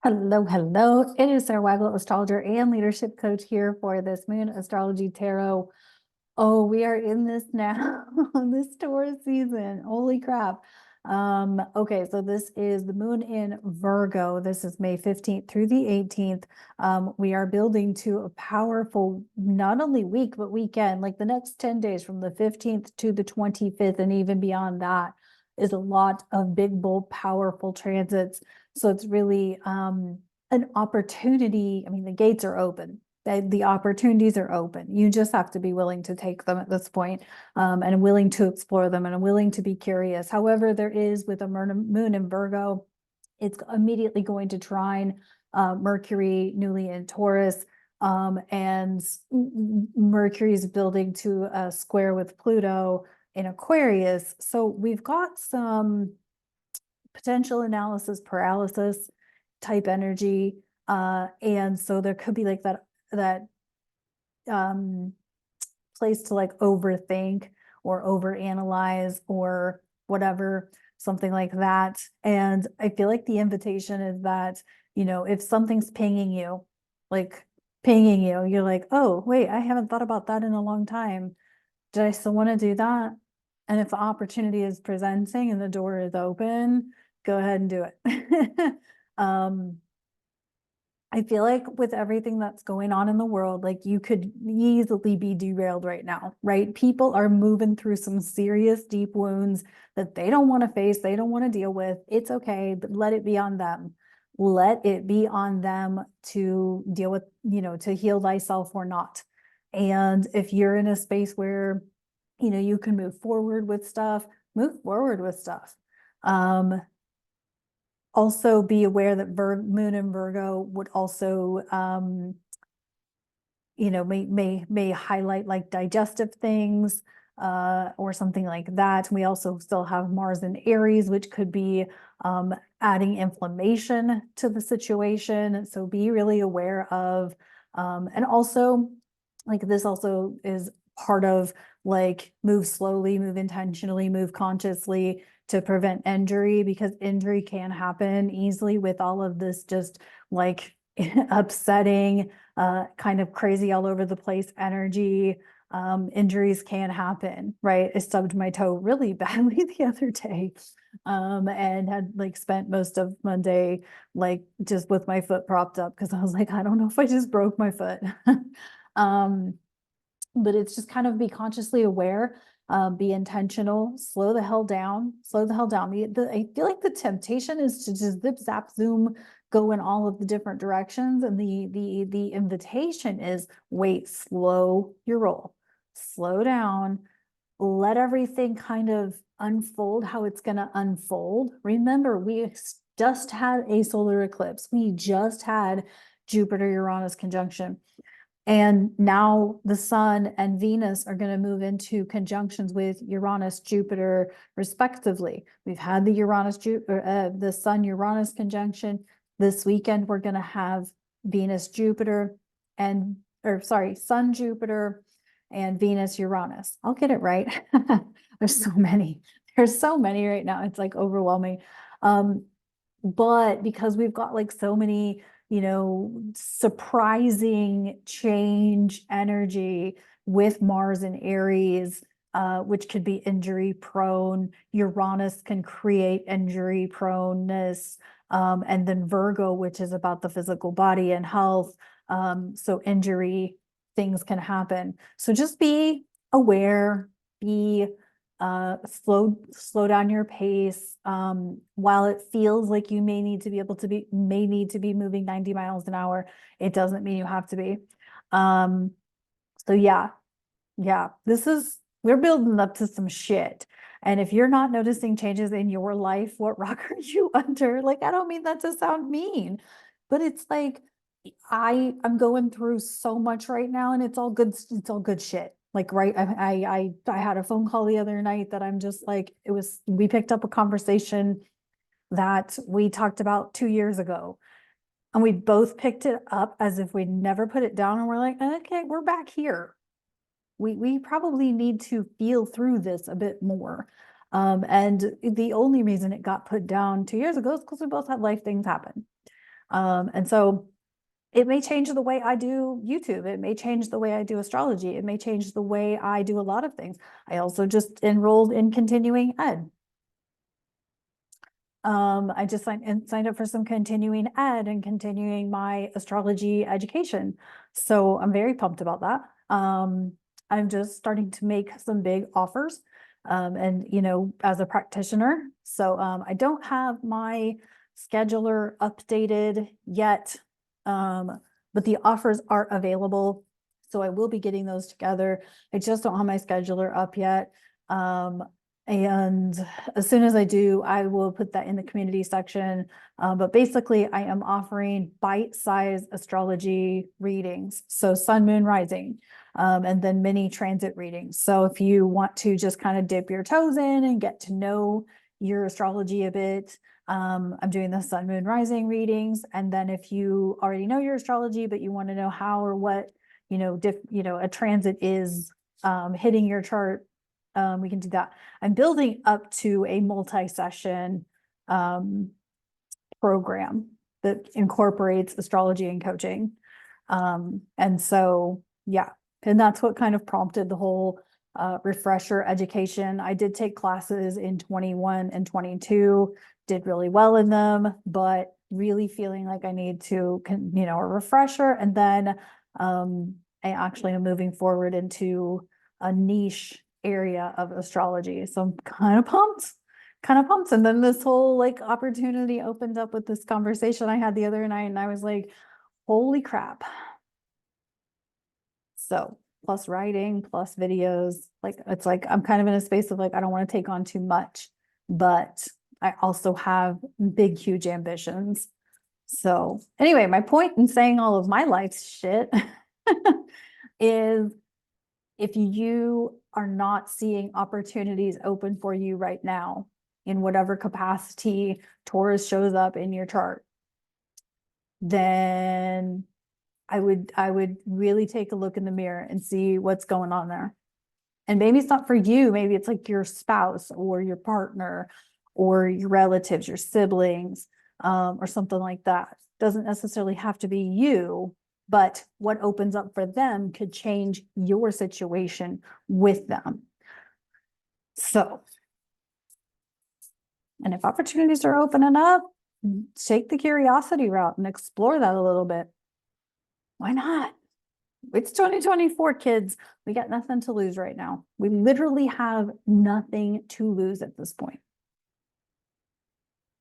Hello, hello. It is Sarah Waggle, astrologer and leadership coach here for this Moon Astrology Tarot. Oh, we are in this now, this Taurus season. Holy crap. Okay, so this is the moon in Virgo. This is May 15th through the 18th. We are building to a powerful, not only week, but weekend, like the next 10 days from the 15th to the 25th, and even beyond that is a lot of big, bold, powerful transits. So it's really an opportunity. I mean, the gates are open. The opportunities are open. You just have to be willing to take them at this point, and willing to explore them and willing to be curious. However, there is with a moon in Virgo, it's immediately going to trine Mercury newly in Taurus, and Mercury is building to a square with Pluto in Aquarius. So we've got some potential analysis paralysis type energy. And so there could be like that place to like overthink or overanalyze or whatever, something like that. And I feel like the invitation is that, if something's like pinging you, you're like, oh, wait, I haven't thought about that in a long time. Did I still want to do that? And if the opportunity is presenting and the door is open, go ahead and do it. I feel like with everything that's going on in the world, like you could easily be derailed right now, right? People are moving through some serious deep wounds that they don't want to face, they don't want to deal with. It's okay, but let it be on them. Let it be on them to deal with, to heal thyself or not. And if you're in a space where, you can move forward with stuff, move forward with stuff. Also be aware that Moon and Virgo would also, may highlight like digestive things, or something like that. We also still have Mars in Aries, which could be adding inflammation to the situation. So be really aware of, and also like this also is part of like move slowly, move intentionally, move consciously to prevent injury, because injury can happen easily with all of this just like upsetting, kind of crazy all over the place energy. Injuries can happen, right? I stubbed my toe really badly the other day, and had like spent most of Monday like just with my foot propped up because I was like, I don't know if I just broke my foot. um, but it's just kind of be consciously aware, be intentional, slow the hell down, slow the hell down. I feel like the temptation is to just zip, zap, zoom, go in all of the different directions. And the invitation is wait, slow your roll, slow down, let everything kind of unfold how it's going to unfold. Remember, we just had a solar eclipse. We just had Jupiter Uranus conjunction. And now the sun and Venus are going to move into conjunctions with Uranus, Jupiter, respectively. We've had the sun Uranus conjunction. This weekend, we're going to have Venus, Jupiter, sun, Jupiter, and Venus, Uranus. I'll get it right. There's so many. There's so many right now. It's like overwhelming. But because we've got like so many, surprising change energy with Mars and Aries, which could be injury prone. Uranus can create injury proneness. And then Virgo, which is about the physical body and health. So injury things can happen. So just be aware, be slow down your pace. While it feels like you may need to be moving 90 miles an hour, it doesn't mean you have to be. So yeah, we're building up to some shit. And if you're not noticing changes in your life, what rock are you under? Like, I don't mean that to sound mean, but it's like I'm going through so much right now, and it's all good shit. Like, right, I had a phone call the other night that I'm just like, we picked up a conversation that we talked about 2 years ago, and we both picked it up as if we'd never put it down, and we're like, okay, we're back here. We probably need to feel through this a bit more. And the only reason it got put down 2 years ago is because we both had life things happen. And so it may change the way I do YouTube. It may change the way I do astrology. It may change the way I do a lot of things. I also just enrolled in continuing ed. I just signed up for some continuing ed and continuing my astrology education. So I'm very pumped about that. I'm just starting to make some big offers. And as a practitioner. So I don't have my scheduler updated yet. But the offers are available. So I will be getting those together. I just don't have my scheduler up yet. And as soon as I do, I will put that in the community section. But basically, I am offering bite-sized astrology readings. So sun, moon, rising, and then mini transit readings. So if you want to just kind of dip your toes in and get to know your astrology a bit, I'm doing the sun, moon, rising readings. And then if you already know your astrology, but you want to know how or what, a transit is hitting your chart, we can do that. I'm building up to a multi-session program that incorporates astrology and coaching. And so, yeah, and that's what kind of prompted the whole refresher education. I did take classes in 21 and 22, did really well in them, but really feeling like I need to, a refresher. And then I actually am moving forward into a niche area of astrology. So I'm kind of pumped. And then this whole opportunity opened up with this conversation I had the other night, and I was like, holy crap. So plus writing, plus videos, it's like I'm kind of in a space of I don't want to take on too much, but I also have big, huge ambitions. So anyway, my point in saying all of my life shit is if you are not seeing opportunities open for you right now, in whatever capacity Taurus shows up in your chart, then I would really take a look in the mirror and see what's going on there. And maybe it's not for you. Maybe it's like your spouse or your partner or your relatives, your siblings, or something like that. Doesn't necessarily have to be you, but what opens up for them could change your situation with them. So, and if opportunities are opening up, take the curiosity route and explore that a little bit. Why not? It's 2024, kids. We got nothing to lose right now. We literally have nothing to lose at this point.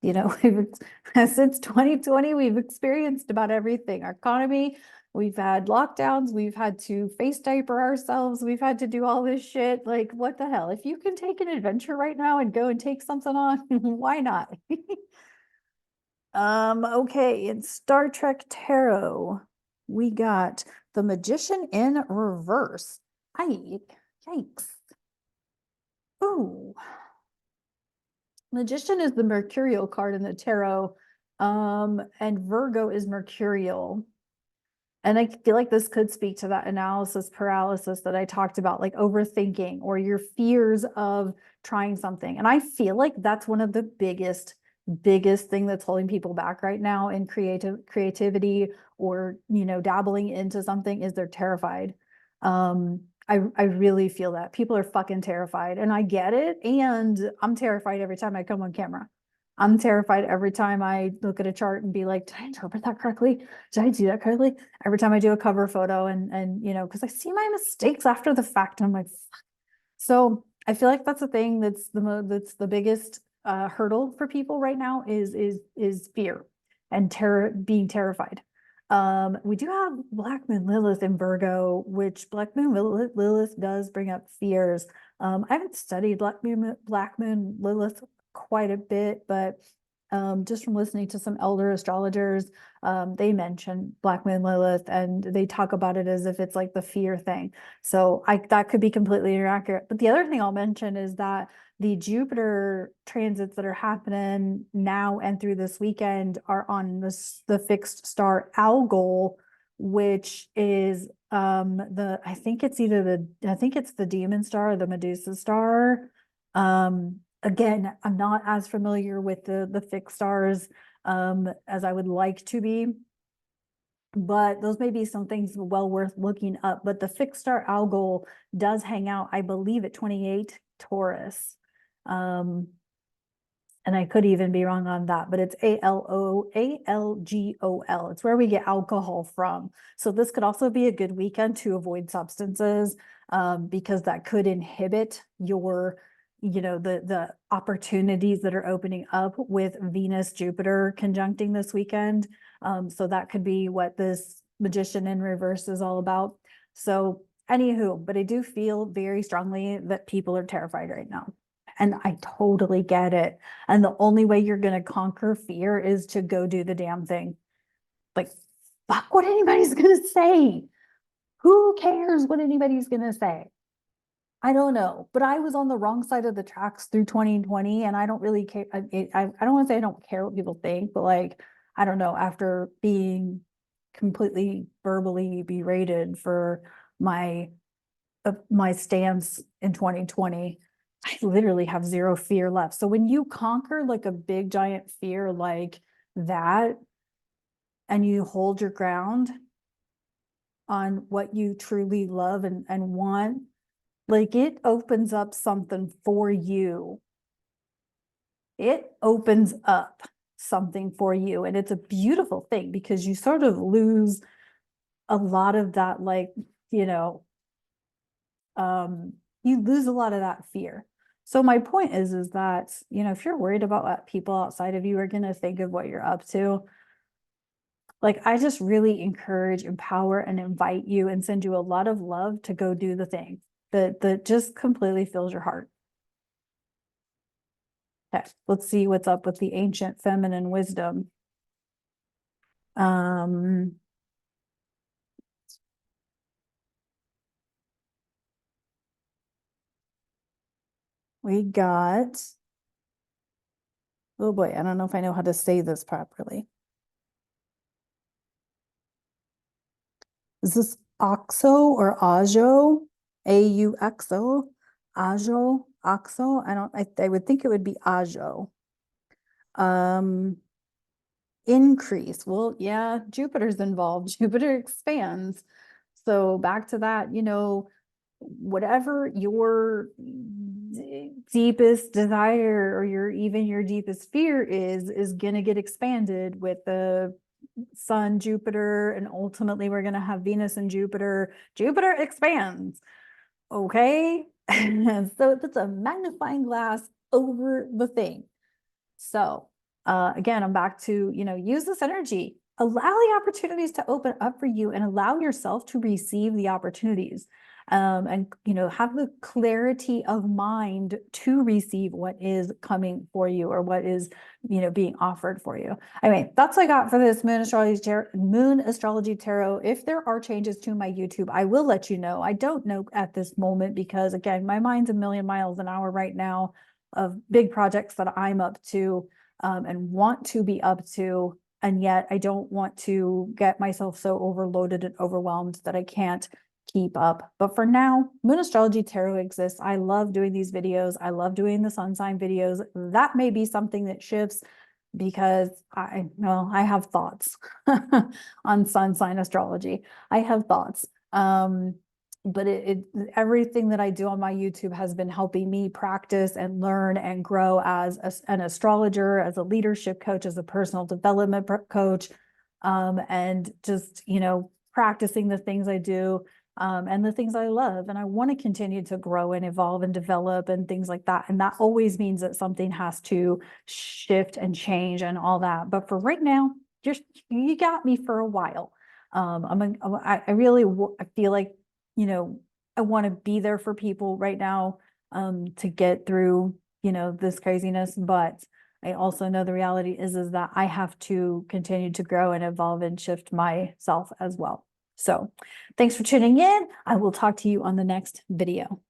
Since 2020, we've experienced about everything. Our economy, we've had lockdowns, we've had to face diaper ourselves, we've had to do all this shit. Like, what the hell? If you can take an adventure right now and go and take something on, why not? Okay, in Star Trek Tarot, we got the Magician in reverse. Yikes. Ooh. Magician is the mercurial card in the tarot, and Virgo is mercurial. And I feel like this could speak to that analysis paralysis that I talked about, like overthinking or your fears of trying something. And I feel like that's one of the biggest thing that's holding people back right now in creativity or, dabbling into something is they're terrified. I really feel that people are fucking terrified, and I get it. And I'm terrified every time I come on camera. I'm terrified every time I look at a chart and be like, did I interpret that correctly? Did I do that correctly? Every time I do a cover photo and because I see my mistakes after the fact, and I'm like, fuck. So I feel like that's the thing that's the biggest hurdle for people right now is fear and being terrified. We do have Black Moon Lilith in Virgo, which Black Moon Lilith does bring up fears. I haven't studied Black Moon Lilith quite a bit, but just from listening to some elder astrologers, they mention Black Moon Lilith and they talk about it as if it's like the fear thing. So that could be completely inaccurate. But the other thing I'll mention is that the Jupiter transits that are happening now and through this weekend are on the fixed star Algol, which is I think it's the demon star or the Medusa star. Again, I'm not as familiar with the fixed stars. as I would like to be. But those may be some things well worth looking up. But the fixed star algol does hang out, I believe, at 28 Taurus. And I could even be wrong on that, but it's ALGOL. It's where we get alcohol from. So this could also be a good weekend to avoid substances, because that could inhibit your, the opportunities that are opening up with Venus, Jupiter conjuncting this weekend. So that could be what this Magician in reverse is all about. So anywho, but I do feel very strongly that people are terrified right now. And I totally get it. And the only way you're going to conquer fear is to go do the damn thing. Like, fuck what anybody's going to say. Who cares what anybody's going to say? I don't know. But I was on the wrong side of the tracks through 2020, and I don't really care. I don't want to say I don't care what people think, but like, I don't know, after being completely verbally berated for my stance in 2020, I literally have zero fear left. So when you conquer like a big giant fear like that, and you hold your ground on what you truly love and want, like it opens up something for you. It opens up something for you. And it's a beautiful thing because you sort of lose a lot of that, like, you lose a lot of that fear. So my point is that, if you're worried about what people outside of you are going to think of what you're up to, like, I just really encourage, empower, and invite you and send you a lot of love to go do the thing that just completely fills your heart. Okay, let's see what's up with the ancient feminine wisdom. We got, oh boy, I don't know if I know how to say this properly. Is this Oxo or Ajo? AUXO? Ajo? Oxo? I would think it would be Ajo. Increase. Well, yeah, Jupiter's involved. Jupiter expands. So back to that, whatever your deepest desire or your deepest fear is going to get expanded with the Sun, Jupiter, and ultimately we're going to have Venus and Jupiter. Jupiter expands. Okay. So it's a magnifying glass over the thing. So again, I'm back to, use this energy, allow the opportunities to open up for you and allow yourself to receive the opportunities. And, have the clarity of mind to receive what is coming for you or what is, being offered for you. I mean, that's what I got for this Moon Astrology Tarot. If there are changes to my YouTube, I will let you know. I don't know at this moment because, again, my mind's a million miles an hour right now of big projects that I'm up to and want to be up to. And yet I don't want to get myself so overloaded and overwhelmed that I can't keep up. But for now, Moon Astrology Tarot exists. I love doing these videos. I love doing the sun sign videos. That may be something that shifts because I have thoughts on sun sign astrology. I have thoughts. But everything that I do on my YouTube has been helping me practice and learn and grow as an astrologer, as a leadership coach, as a personal development coach, and just, practicing the things I do and the things I love. And I want to continue to grow and evolve and develop and things like that. And that always means that something has to shift and change and all that. But for right now, you got me for a while. I feel like, I want to be there for people right now to get through, this craziness. But I also know the reality is that I have to continue to grow and evolve and shift myself as well. So thanks for tuning in. I will talk to you on the next video.